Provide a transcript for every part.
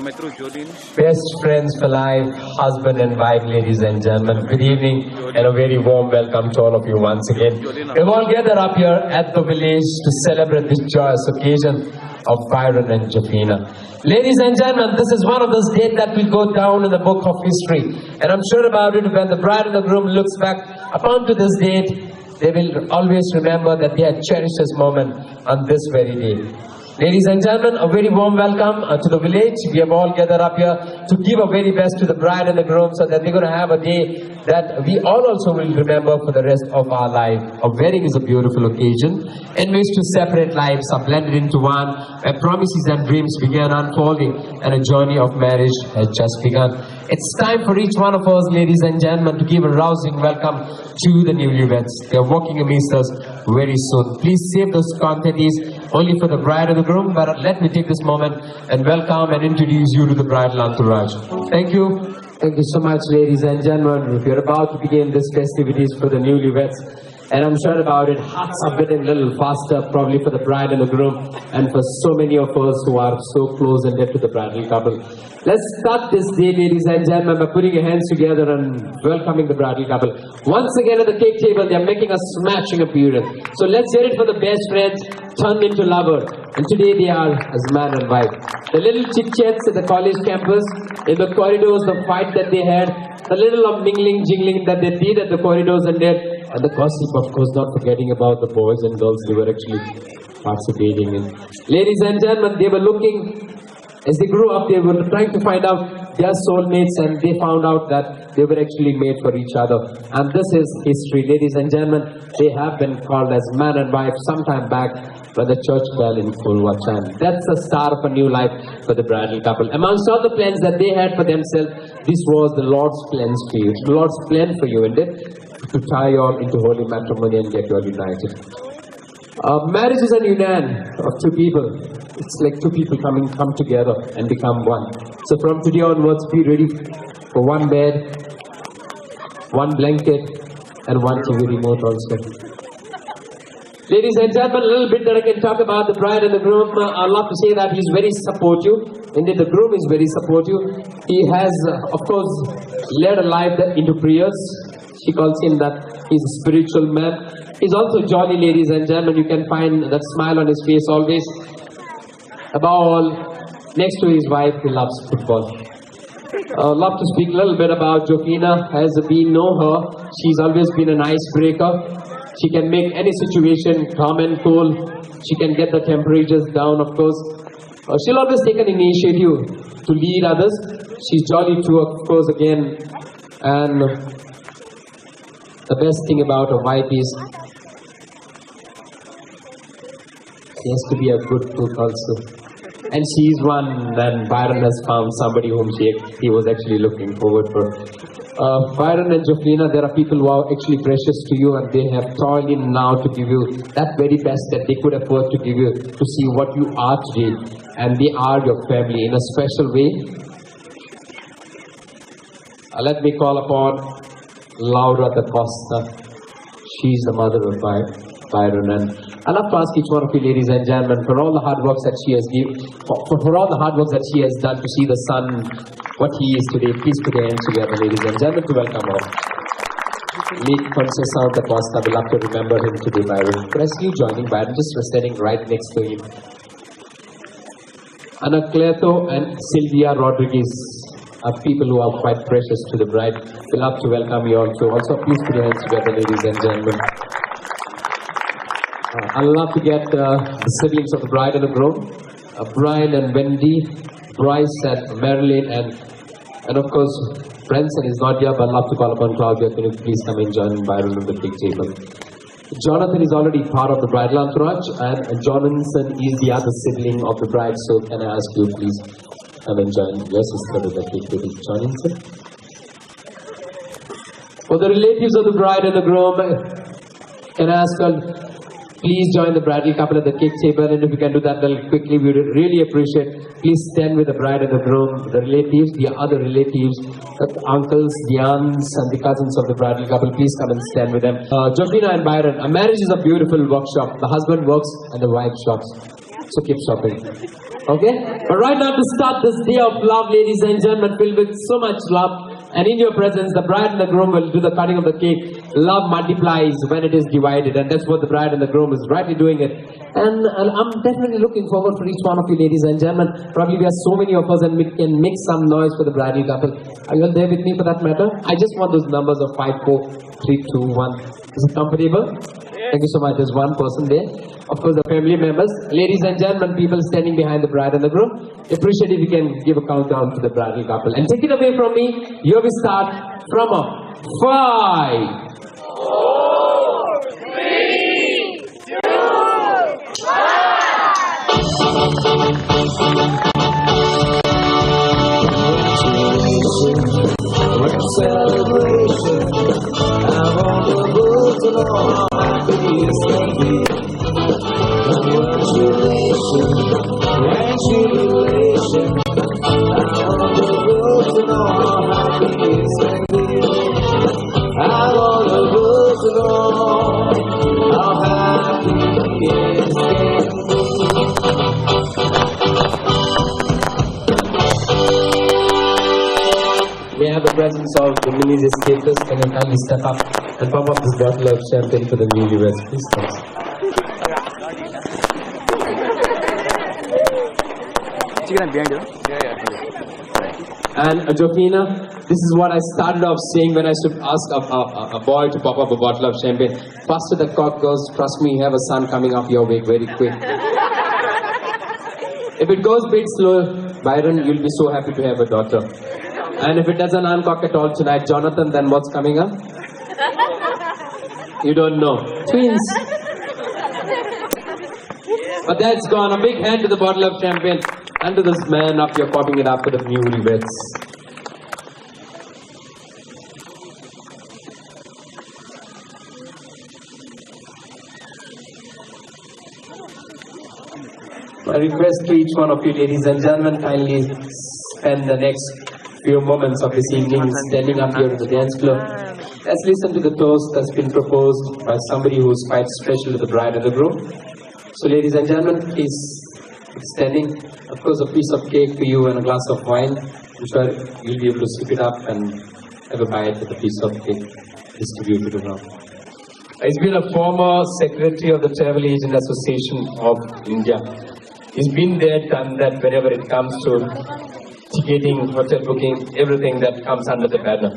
Best friends for life, husband and wife, ladies and gentlemen. Good evening and a very warm welcome to all of you once again. We've all gathered up here at the village to celebrate this joyous occasion of Bryon and Jonifa. Ladies and gentlemen, this is one of those dates that will go down in the book of history. And I'm sure about it, when the bride and the groom looks back upon to this date, they will always remember that they had cherished this moment on this very day. Ladies and gentlemen, a very warm welcome to the village. We have all gathered up here to give our very best to the bride and the groom so that they're going to have a day that we all also will remember for the rest of our life. A wedding is a beautiful occasion in which two separate lives are blended into one, where promises and dreams began unfolding and a journey of marriage has just begun. It's time for each one of us, ladies and gentlemen, to give a rousing welcome to the newlyweds. They're walking amidst us very soon. Please save those confettis only for the bride and the groom, but let me take this moment and welcome and introduce you to the bridal entourage. Thank you. Thank you so much, ladies and gentlemen. We're about to begin these festivities for the newlyweds. And I'm sure about it, hearts are beating a little faster, probably for the bride and the groom, and for so many of us who are so close and dear to the bridal couple. Let's start this day, ladies and gentlemen, by putting your hands together and welcoming the bridal couple. Once again at the cake table, they're making a smashing appearance. So let's hear it for the best friends turned into lovers. And today they are as man and wife. The little chit-chats at the college campus, in the corridors, the fight that they had, the little of mingling, jingling that they did at the corridors and the gossip, of course, not forgetting about the boys and girls they were actually participating in. Ladies and gentlemen, they were looking, as they grew up, they were trying to find out their soulmates, and they found out that they were actually made for each other. And this is history, ladies and gentlemen. They have been called as man and wife sometime back by the church bell in Fulwachan. That's the start of a new life for the bridal couple. Amongst all the plans that they had for themselves, this was the Lord's plans for you. The Lord's plan for you, isn't it? To tie you all into holy matrimony and get you all united. Marriage is a union of two people. It's like two people come together and become one. So from today onwards, be ready for one bed, one blanket, and one TV remote also. Ladies and gentlemen, a little bit that I can talk about the bride and the groom. I'd love to say that he's very supportive. Indeed, the groom is very supportive. He has, of course, led a life into prayers. She calls him that he's a spiritual man. He's also jolly, ladies and gentlemen. You can find that smile on his face always. Above all, next to his wife, he loves football. I'd love to speak a little bit about Jonifa. As we know her, she's always been an icebreaker. She can make any situation calm and cool. She can get the temperatures down, of course. She'll always take an initiative to lead others. She's jolly too, of course, again. And the best thing about a wife is she has to be a good cook also. And she's one, and Bryon has found somebody whom he was actually looking forward for. Bryon and Jonifa, there are people who are actually precious to you, and they have toiled in now to give you that very best that they could afford to give you to see what you are today. And they are your family in a special way. Let me call upon Laura da Costa. She's the mother of Bryon, and I'd love to ask each one of you, ladies and gentlemen, for all the hard works that she has given, for all the hard works that she has done to see the son what he is today. Please put your hands together, ladies and gentlemen, to welcome her. Late Conceição da Costa, we'll have to remember him today, Bryon. Presley joining Bryon, just standing right next to him. Anacleto and Sylvia Rodriguez are people who are quite precious to the bride. We'll have to welcome you all too. Also, please put your hands together, ladies and gentlemen. I'd love to get the siblings of the bride and the groom, Bryon and Wendy, Bryce and Marilyn, and of course, Branson is not here, but I'd love to call upon Claudia. Can you please come and join Bryon on the big table? Jonathan is already part of the bridal entourage, and Jonathan is the other sibling of the bride. So can I ask you, please come and join your sister with the big table, Jonathan? For the relatives of the bride and the groom, can I ask you, please join the bridal couple at the cake table, and if you can do that very quickly, we would really appreciate. Please stand with the bride and the groom, the relatives, the other relatives, the uncles, the aunts, and the cousins of the bridal couple. Please come and stand with them. Jonifa and Bryon, a marriage is a beautiful workshop. The husband works and the wife shops. So keep shopping. Okay? But right now to start this day of love, ladies and gentlemen, filled with so much love, and in your presence, the bride and the groom will do the cutting of the cake. Love multiplies when it is divided, and that's what the bride and the groom is rightly doing it. And I'm definitely looking forward for each one of you, ladies and gentlemen. Probably we are so many of us, and we can make some noise for the bridal couple. Are you all there with me for that matter? I just want those numbers of 5, 4, 3, 2, 1. Is it comfortable? Thank you so much. There's one person there. Of course, the family members. Ladies and gentlemen, people standing behind the bride and the groom. Appreciate if you can give a countdown to the bridal couple. And take it away from me. Here we start from a 5, 4, 3, 2, 1. Celebration. I want the world to know how happy it's gonna be. Congratulations, congratulations. I want the world to know how happy it's gonna be. I want the world to know how happy it's gonna be. May I have the presence of the Minis Escapers? Can you kindly step up and pump up this bottle of champagne for the newlyweds, please? Thanks. And Jonifa, this is what I started off saying when I should ask a boy to pop up a bottle of champagne. Faster the cock goes, trust me, you have a son coming up your way very quick. If it goes a bit slow, Bryon, you'll be so happy to have a daughter. And if it doesn't uncock at all tonight, Jonathan, then what's coming up? You don't know. Twins. But that's gone. A big hand to the bottle of champagne. And to this man up here popping it up for the newlyweds. My request to each one of you, ladies and gentlemen, kindly spend the next few moments of this evening standing up here on the dance floor. Let's listen to the toast that's been proposed by somebody who's quite special to the bride and the groom. So ladies and gentlemen, please standing. Of course, a piece of cake for you and a glass of wine. I'm sure you'll be able to sip it up and have a bite with a piece of cake distributed around. He's been a former secretary of the Travel Agent Association of India. He's been there, done that whenever it comes to ticketing, hotel booking, everything that comes under the banner.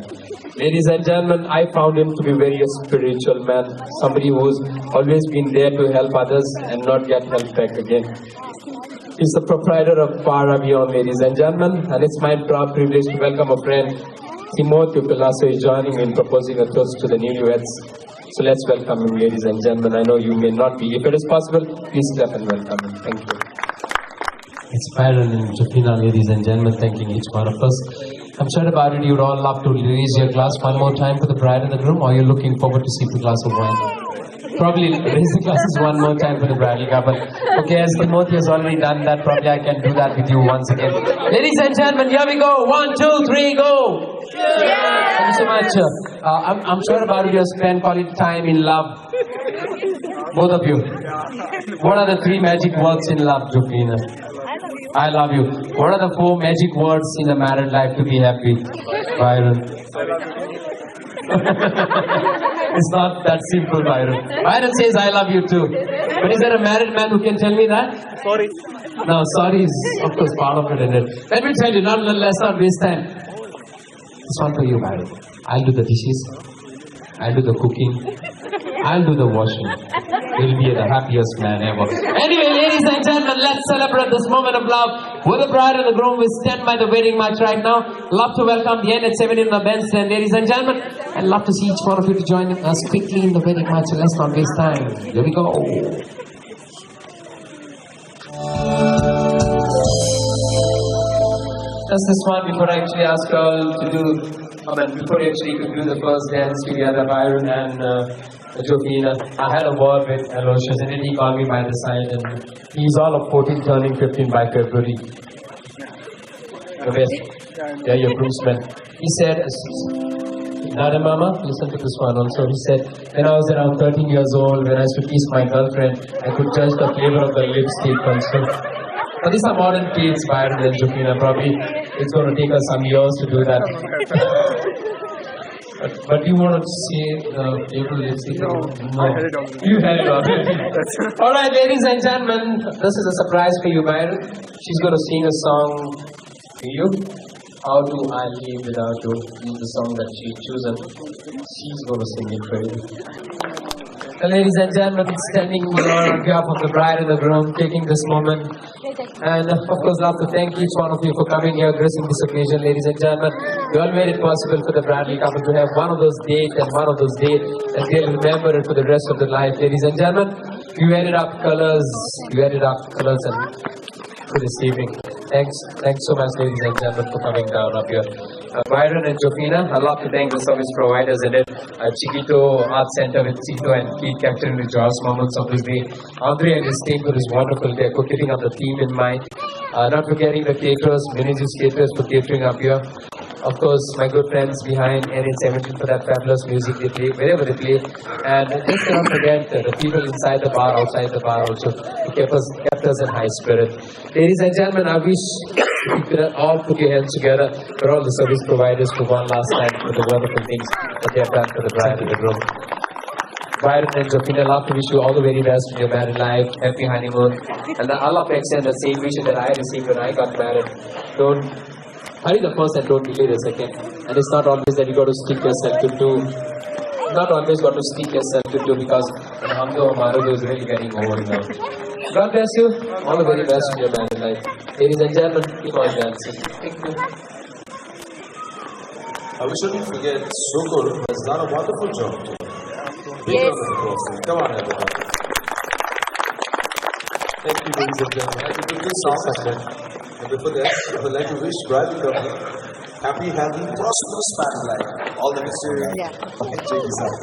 Ladies and gentlemen, I found him to be very spiritual man, somebody who's always been there to help others and not get helped back again. He's the proprietor of Bryon, ladies and gentlemen, and it's my proud privilege to welcome a friend, Timothy Pilasso, is joining me in proposing a toast to the newlyweds. So let's welcome him, ladies and gentlemen. I know you may not be. If it is possible, please clap and welcome him. Thank you. It's Bryon and Jonifa, ladies and gentlemen, thanking each one of us. I'm sure about it, you'd all love to raise your glass one more time for the bride and the groom, or you're looking forward to sip a glass of wine. Probably raise the glasses one more time for the bridal couple. Okay, as Timothy has already done that, probably I can do that with you once again. Ladies and gentlemen, here we go. 1, 2, 3, go! Yeah. Thank you so much. I'm sure about it, you spend quality time in love. Both of you. What are the 3 magic words in love, Jonifa? I love you. What are the 4 magic words in a married life to be happy? Bryon. It's not that simple, Bryon. Bryon says, I love you too. But is there a married man who can tell me that? Sorry. No, sorry is, of course, part of it, isn't it? Let me tell you, let's not waste time. This one for you, Bryon. I'll do the dishes. I'll do the cooking. I'll do the washing. You'll be the happiest man ever. Anyway, ladies and gentlemen, let's celebrate this moment of love. With the bride and the groom, we stand by the wedding march right now. Love to welcome the NH7 in the bandstand, ladies and gentlemen. And love to see each one of you to join us quickly in the wedding march. So let's not waste time. Here we go. Just this one before I actually ask you all to do, before you actually could do the first dance together, Bryon and Jonifa. I had a word with Aloysius and then he called me by the side and he's all of 14 turning 15 by February. The best. Yeah, your groomsman. He said, Dada Mama, listen to this one also. He said, when I was around 13 years old, when I used to kiss my girlfriend, I could judge the flavor of the lipstick also. But these are modern kids, Byron and Jonifa. Probably it's going to take us some years to do that. but you want to see the flavor lipstick? No. You had it already. Alright, ladies and gentlemen, this is a surprise for you, Byron. She's going to sing a song for you. How do I live without you? This is the song that she's chosen. She's going to sing it for you. Ladies and gentlemen, standing on behalf of the bride and the groom, taking this moment. And of course, I'd love to thank each one of you for coming here, gracing this occasion, ladies and gentlemen. You all made it possible for the Bradley couple to have one of those dates and one of those days that they'll remember it for the rest of their life. Ladies and gentlemen, you added up colors, and for this evening. Thanks so much, ladies and gentlemen, for coming down up here. Bryon and Jonifa, I'd love to thank the service providers in it. Chiquito Art Center with Cito and Keith capturing the joyous moments of this day. Andre and his team for this wonderful decor, keeping up the theme in mind. Not forgetting the caterers, Mini's caterers for catering up here. Of course, my good friends behind NN17 for that fabulous music they play, wherever they play. And just cannot forget the people inside the bar, outside the bar also, who kept us in high spirit. Ladies and gentlemen, I wish you could all put your hands together for all the service providers for one last time for the wonderful things that they have done for the bride and the groom. Bryon and Jonifa, I'd love to wish you all the very best in your married life, happy honeymoon. And I'd love to extend the same wish that I received when I got married. Don't hurry the first and don't delay the second. And it's not always that you got to stick yourself into, because Hamdo Amaru is really getting over now. God bless you. All the very best in your married life. Ladies and gentlemen, keep on dancing. Thank you. We shouldn't forget Succoro has done a wonderful job today. Yes. Come on, everyone. Thank you, ladies and gentlemen. Thank you for this song. And before that, I would like to wish bride and couple happy, healthy, prosperous family life. All the best to you. Yeah. Okay, check this out.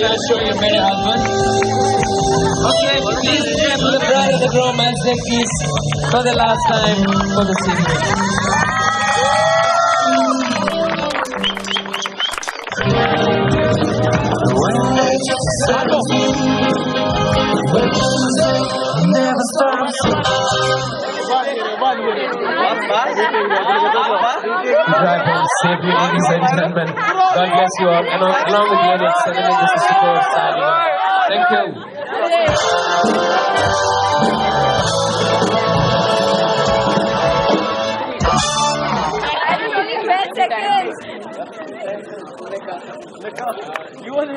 You're showing your married husband. Okay, please clap for the bride and the groom and say peace for the last time for the evening. Never stops. Drive home safely, ladies and gentlemen. God bless you all. And along with the NX7, this is Succoro signing off. Thank you. You want to